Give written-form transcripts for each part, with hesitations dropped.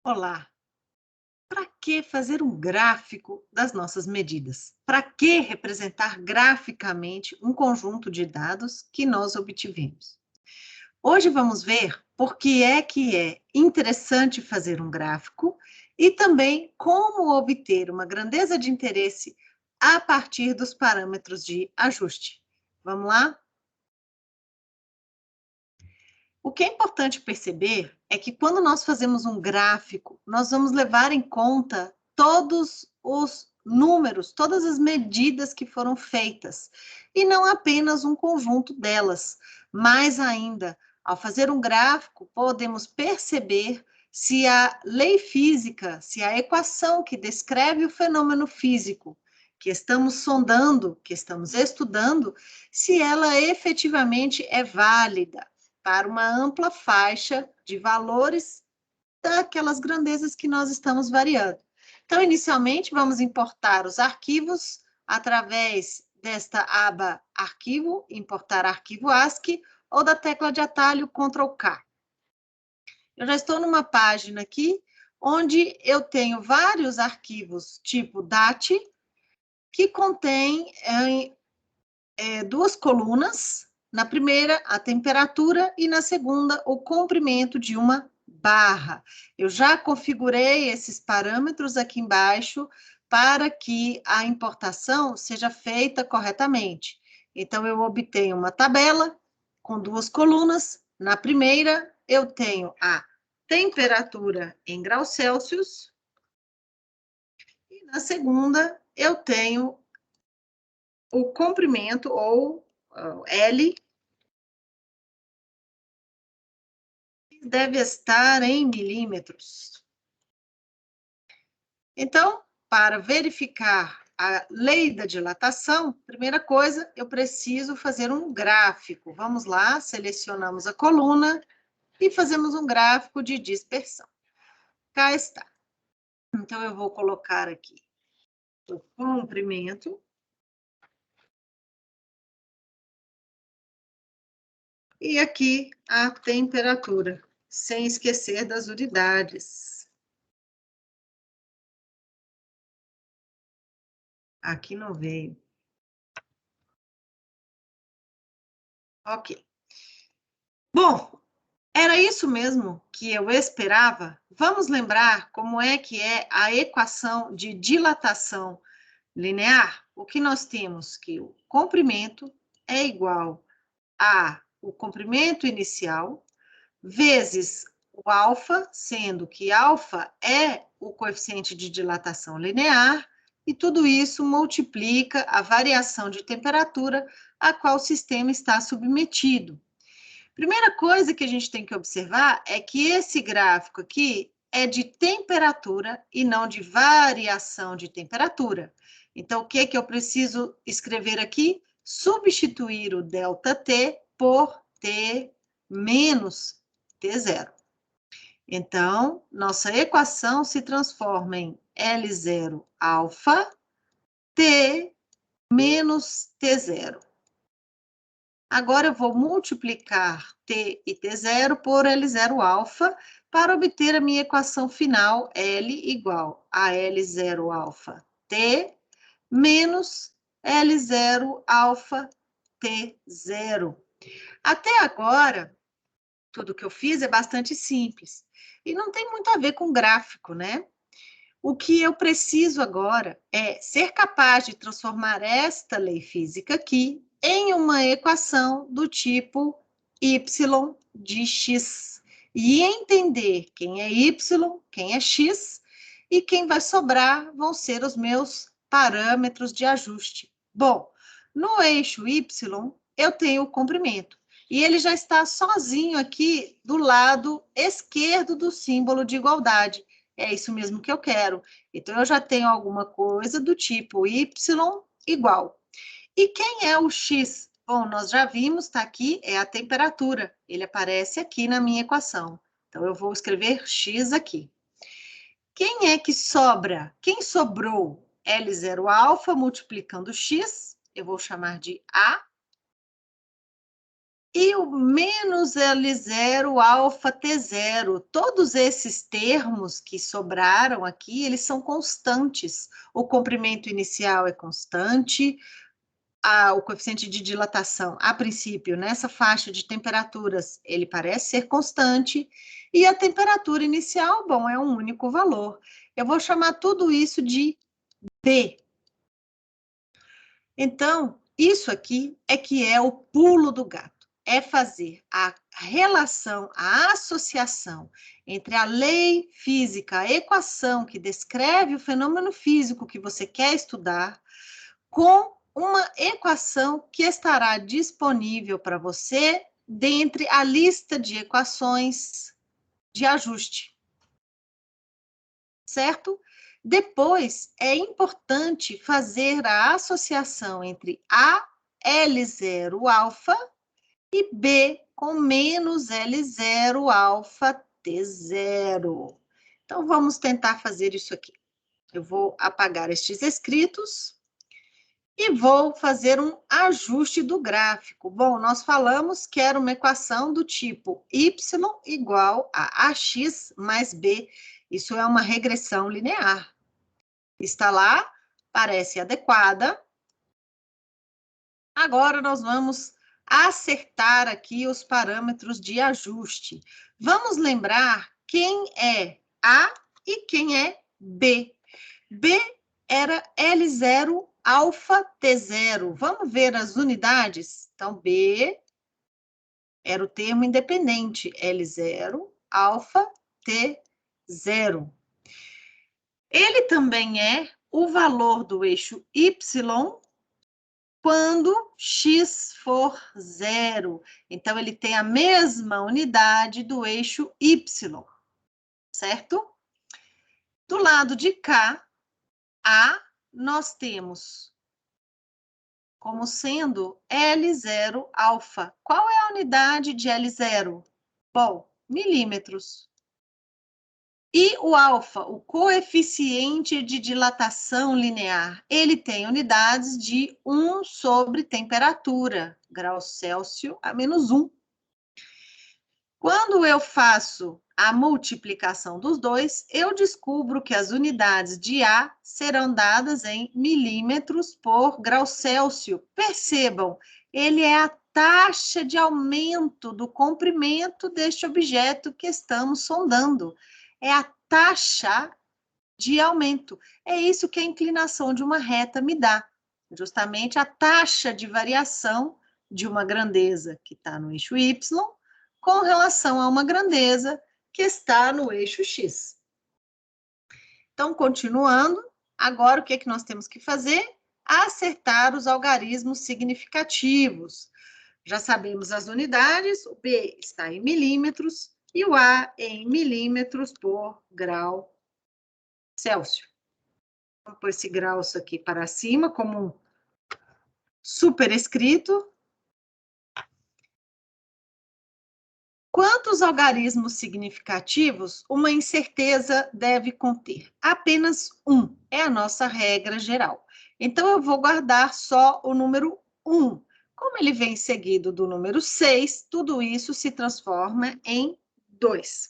Olá! Para que fazer um gráfico das nossas medidas? Para que representar graficamente um conjunto de dados que nós obtivemos? Hoje vamos ver por que é interessante fazer um gráfico e também como obter uma grandeza de interesse a partir dos parâmetros de ajuste. Vamos lá? O que é importante perceber é que quando nós fazemos um gráfico, nós vamos levar em conta todos os números, todas as medidas que foram feitas, e não apenas um conjunto delas. Mais ainda, ao fazer um gráfico, podemos perceber se a lei física, se a equação que descreve o fenômeno físico que estamos sondando, que estamos estudando, se ela efetivamente é válida para uma ampla faixa de valores daquelas grandezas que nós estamos variando. Então, inicialmente, vamos importar os arquivos através desta aba Arquivo, importar arquivo ASCII, ou da tecla de atalho Ctrl+K. Eu já estou numa página aqui, onde eu tenho vários arquivos tipo DAT, que contém duas colunas. Na primeira, a temperatura, e na segunda, o comprimento de uma barra. Eu já configurei esses parâmetros aqui embaixo para que a importação seja feita corretamente. Então, eu obtenho uma tabela com duas colunas. Na primeira, eu tenho a temperatura em graus Celsius, e na segunda, eu tenho o comprimento, ou L, deve estar em milímetros. Então, para verificar a lei da dilatação, primeira coisa, eu preciso fazer um gráfico. Vamos lá, selecionamos a coluna e fazemos um gráfico de dispersão. Cá está. Então, eu vou colocar aqui o comprimento e aqui a temperatura, sem esquecer das unidades. Aqui não veio. Ok. Bom, era isso mesmo que eu esperava? Vamos lembrar como é que é a equação de dilatação linear? O que nós temos? Que o comprimento é igual a o comprimento inicial vezes o alfa, sendo que alfa é o coeficiente de dilatação linear, e tudo isso multiplica a variação de temperatura a qual o sistema está submetido. Primeira coisa que a gente tem que observar é que esse gráfico aqui é de temperatura e não de variação de temperatura. Então, o que é que eu preciso escrever aqui? Substituir o ΔT por T menos T0. Então, nossa equação se transforma em L0 alfa T menos T0. Agora eu vou multiplicar T e T0 por L0 alfa para obter a minha equação final, L igual a L0 alfa T menos L0 alfa T0. Até agora, tudo que eu fiz é bastante simples e não tem muito a ver com gráfico, né? O que eu preciso agora é ser capaz de transformar esta lei física aqui em uma equação do tipo y de x e entender quem é y, quem é x, e quem vai sobrar vão ser os meus parâmetros de ajuste. Bom, no eixo y eu tenho o comprimento e ele já está sozinho aqui do lado esquerdo do símbolo de igualdade. É isso mesmo que eu quero. Então, eu já tenho alguma coisa do tipo y igual. E quem é o x? Bom, nós já vimos, está aqui, é a temperatura. Ele aparece aqui na minha equação. Então, eu vou escrever x aqui. Quem é que sobra? Quem sobrou? L0 alfa multiplicando x, eu vou chamar de A. e o menos L0 alfa T0. Todos esses termos que sobraram aqui, eles são constantes. O comprimento inicial é constante, o coeficiente de dilatação, a princípio, nessa faixa de temperaturas, ele parece ser constante, e a temperatura inicial, bom, é um único valor. Eu vou chamar tudo isso de D. Então, isso aqui é que é o pulo do gato. É fazer a relação, a associação entre a lei física, a equação que descreve o fenômeno físico que você quer estudar, com uma equação que estará disponível para você dentre a lista de equações de ajuste. Certo? Depois, é importante fazer a associação entre A, L0 alfa e B com menos L0 alfa T0. Então, vamos tentar fazer isso aqui. Eu vou apagar estes escritos e vou fazer um ajuste do gráfico. Bom, nós falamos que era uma equação do tipo y igual a ax mais b. Isso é uma regressão linear. Está lá, parece adequada. Agora nós vamos acertar aqui os parâmetros de ajuste. Vamos lembrar quem é A e quem é B. B era L0 alfa T0. Vamos ver as unidades? Então, B era o termo independente, L0 alfa T0. Ele também é o valor do eixo Y quando x for zero. Então, ele tem a mesma unidade do eixo Y, certo? Do lado de cá, A, nós temos como sendo L0 alfa. Qual é a unidade de L0? Bom, milímetros. E o alfa, o coeficiente de dilatação linear, ele tem unidades de 1 sobre temperatura, graus Celsius a menos 1. Quando eu faço a multiplicação dos dois, eu descubro que as unidades de A serão dadas em milímetros por grau Celsius. Percebam, ele é a taxa de aumento do comprimento deste objeto que estamos sondando. É a taxa de aumento. É isso que a inclinação de uma reta me dá. Justamente a taxa de variação de uma grandeza que está no eixo Y com relação a uma grandeza que está no eixo X. Então, continuando, agora o que é que nós temos que fazer? Acertar os algarismos significativos. Já sabemos as unidades, o B está em milímetros e o A em milímetros por grau Celsius. Vamos pôr esse grau aqui para cima como um superescrito. Quantos algarismos significativos uma incerteza deve conter? Apenas um, é a nossa regra geral. Então, eu vou guardar só o número 1. Como ele vem seguido do número 6, tudo isso se transforma em 2.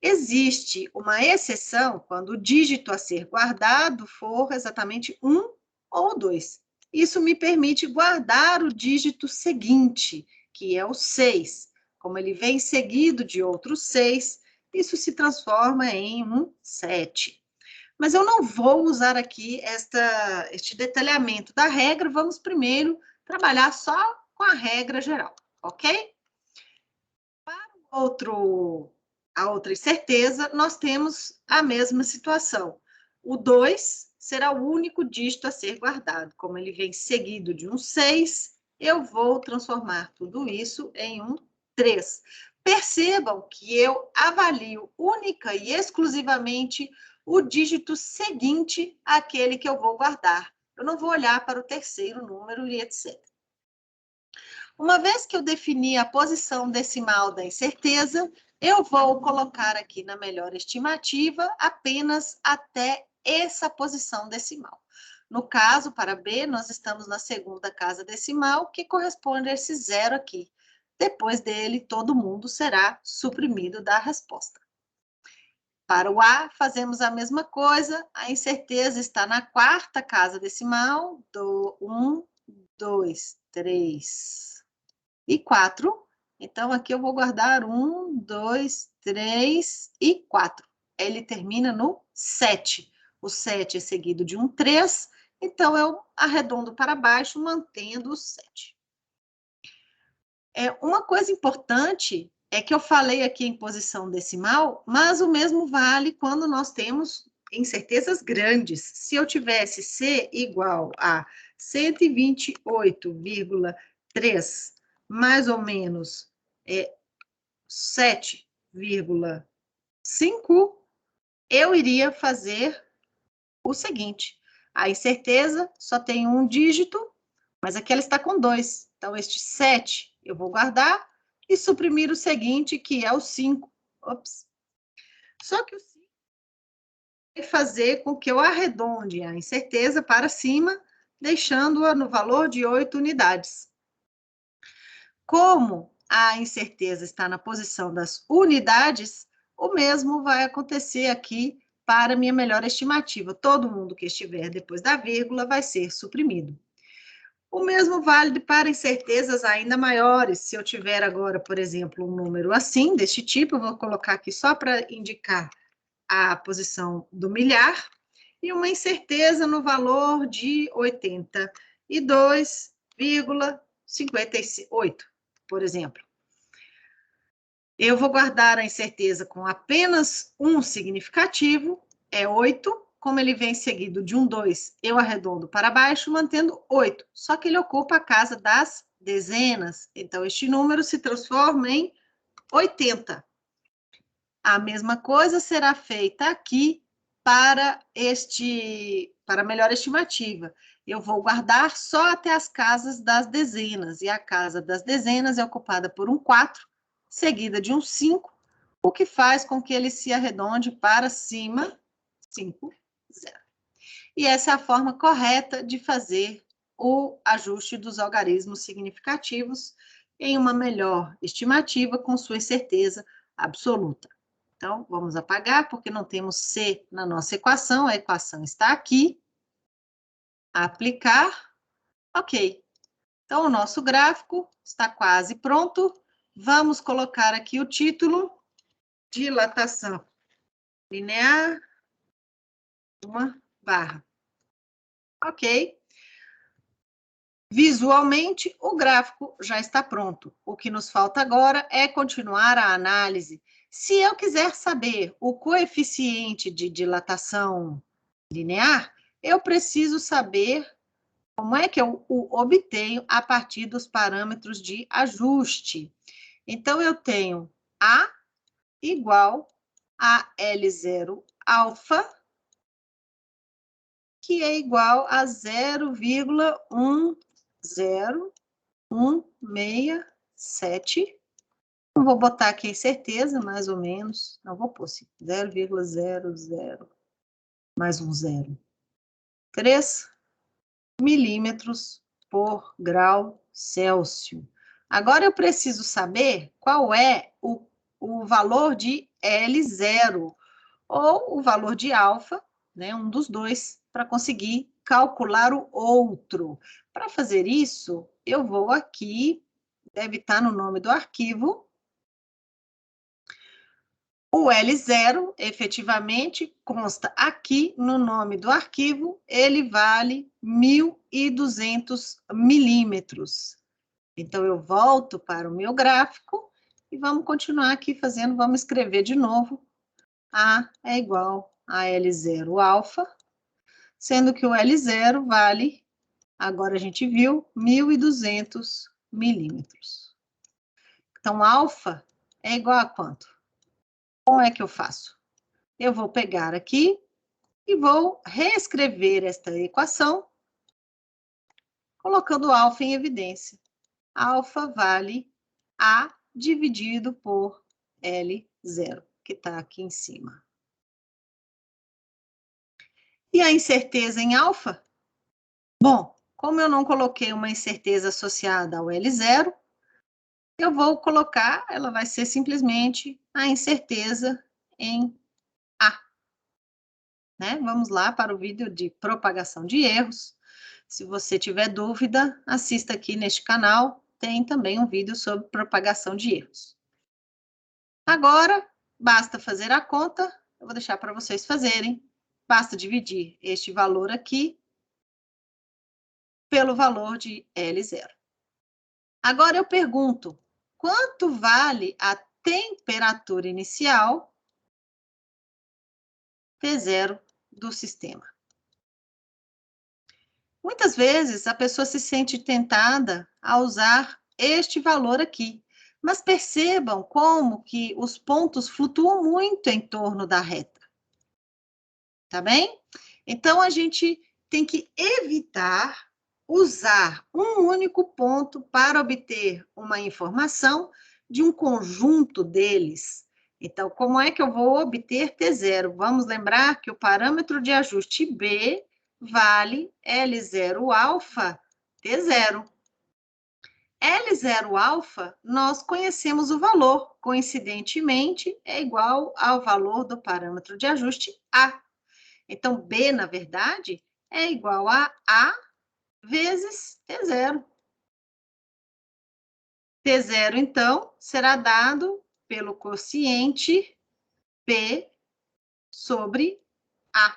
Existe uma exceção quando o dígito a ser guardado for exatamente 1 ou 2. Isso me permite guardar o dígito seguinte, que é o 6. Como ele vem seguido de outros 6, isso se transforma em um 7. Mas eu não vou usar aqui este detalhamento da regra, vamos primeiro trabalhar só com a regra geral, ok? Para a outra incerteza, nós temos a mesma situação. O 2 será o único dígito a ser guardado. Como ele vem seguido de um 6, eu vou transformar tudo isso em um 3. Percebam que eu avalio única e exclusivamente o dígito seguinte àquele que eu vou guardar. Eu não vou olhar para o terceiro número e etc. Uma vez que eu defini a posição decimal da incerteza, eu vou colocar aqui na melhor estimativa apenas até essa posição decimal. No caso, para B, nós estamos na segunda casa decimal, que corresponde a esse zero aqui. depois dele, todo mundo será suprimido da resposta. Para o A, fazemos a mesma coisa, a incerteza está na quarta casa decimal, do 1, 2, 3 e 4. Então, aqui eu vou guardar 1, 2, 3 e 4. Ele termina no 7. O 7 é seguido de um 3, então eu arredondo para baixo, mantendo o 7. Uma coisa importante é que eu falei aqui em posição decimal, mas o mesmo vale quando nós temos incertezas grandes. Se eu tivesse C igual a 128,3, mais ou menos 7,5, eu iria fazer o seguinte: a incerteza só tem um dígito, mas aqui ela está com 2. Então, este 7 eu vou guardar e suprimir o seguinte, que é o 5. Ops. Só que o 5 vai fazer com que eu arredonde a incerteza para cima, deixando-a no valor de 8 unidades. Como a incerteza está na posição das unidades, o mesmo vai acontecer aqui para minha melhor estimativa. Todo mundo que estiver depois da vírgula vai ser suprimido. O mesmo vale para incertezas ainda maiores. Se eu tiver agora, por exemplo, um número assim, deste tipo, eu vou colocar aqui só para indicar a posição do milhar, e uma incerteza no valor de 82,58, por exemplo. Eu vou guardar a incerteza com apenas um significativo, é 8. Como ele vem seguido de um 2, eu arredondo para baixo, mantendo 8. Só que ele ocupa a casa das dezenas. Então, este número se transforma em 80. A mesma coisa será feita aqui para a melhor estimativa. Eu vou guardar só até as casas das dezenas. E a casa das dezenas é ocupada por um 4, seguida de um 5, o que faz com que ele se arredonde para cima, 5, 0. E essa é a forma correta de fazer o ajuste dos algarismos significativos em uma melhor estimativa com sua certeza absoluta. Então, vamos apagar, porque não temos C na nossa equação, a equação está aqui. Aplicar, ok. Então, o nosso gráfico está quase pronto. Vamos colocar aqui o título, dilatação linear, uma barra. Ok. Visualmente, o gráfico já está pronto. O que nos falta agora é continuar a análise. Se eu quiser saber o coeficiente de dilatação linear, eu preciso saber como é que eu o obtenho a partir dos parâmetros de ajuste. Então, eu tenho A igual a L0 alfa, que é igual a 0,10167. Não vou botar aqui certeza, mais ou menos. Não vou pôr assim, 0,00 mais um 0. 3 milímetros por grau Celsius. Agora eu preciso saber qual é o valor de L0, ou o valor de alfa, né, um dos dois, para conseguir calcular o outro. Para fazer isso, eu vou aqui, deve estar no nome do arquivo. O L0, efetivamente, consta aqui no nome do arquivo, ele vale 1.200 milímetros. Então, eu volto para o meu gráfico e vamos continuar aqui fazendo, vamos escrever de novo. A é igual a L0 alfa, sendo que o L0 vale, agora a gente viu, 1.200 milímetros. Então, alfa é igual a quanto? Como é que eu faço? Eu vou pegar aqui e vou reescrever esta equação, colocando alfa em evidência. Alfa vale A dividido por L0, que está aqui em cima. E a incerteza em alfa? Bom, como eu não coloquei uma incerteza associada ao L0, eu vou colocar, ela vai ser simplesmente a incerteza em A, né? Vamos lá para o vídeo de propagação de erros. Se você tiver dúvida, assista aqui neste canal, tem também um vídeo sobre propagação de erros. Agora, basta fazer a conta, eu vou deixar para vocês fazerem. Basta dividir este valor aqui pelo valor de L0. Agora eu pergunto, quanto vale a temperatura inicial T0 do sistema? Muitas vezes a pessoa se sente tentada a usar este valor aqui, mas percebam como que os pontos flutuam muito em torno da reta. Tá bem? Então, a gente tem que evitar usar um único ponto para obter uma informação de um conjunto deles. Então, como é que eu vou obter T0? Vamos lembrar que o parâmetro de ajuste B vale L0 alfa T0. L0 alfa, nós conhecemos o valor, coincidentemente, é igual ao valor do parâmetro de ajuste A. Então, B, na verdade, é igual a A vezes T0. T0, então, será dado pelo quociente P sobre A.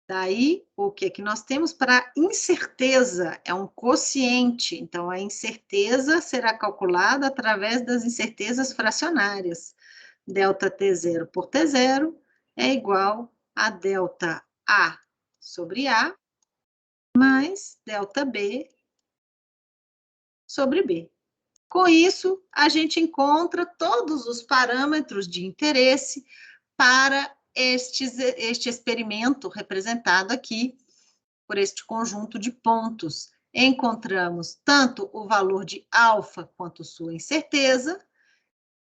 Daí, o que nós temos para incerteza? É um quociente. Então, a incerteza será calculada através das incertezas fracionárias. Delta T0 por T0 é igual a delta A sobre A mais delta B sobre B. Com isso, a gente encontra todos os parâmetros de interesse para este experimento representado aqui por este conjunto de pontos. Encontramos tanto o valor de alfa quanto sua incerteza,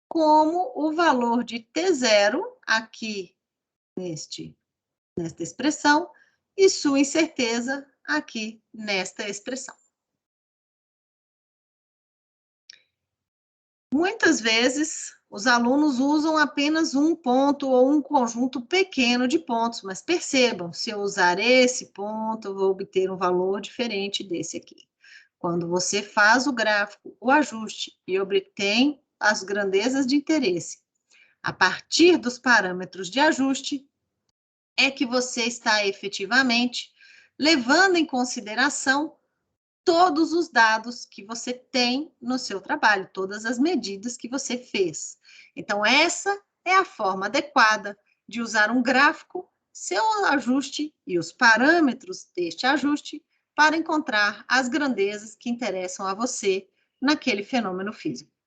como o valor de T0 aqui nesta expressão e sua incerteza aqui nesta expressão. Muitas vezes, os alunos usam apenas um ponto ou um conjunto pequeno de pontos, mas percebam, se eu usar esse ponto, eu vou obter um valor diferente desse aqui. Quando você faz o gráfico, o ajuste e obtém as grandezas de interesse, a partir dos parâmetros de ajuste, é que você está efetivamente levando em consideração todos os dados que você tem no seu trabalho, todas as medidas que você fez. Então, essa é a forma adequada de usar um gráfico, seu ajuste e os parâmetros deste ajuste para encontrar as grandezas que interessam a você naquele fenômeno físico.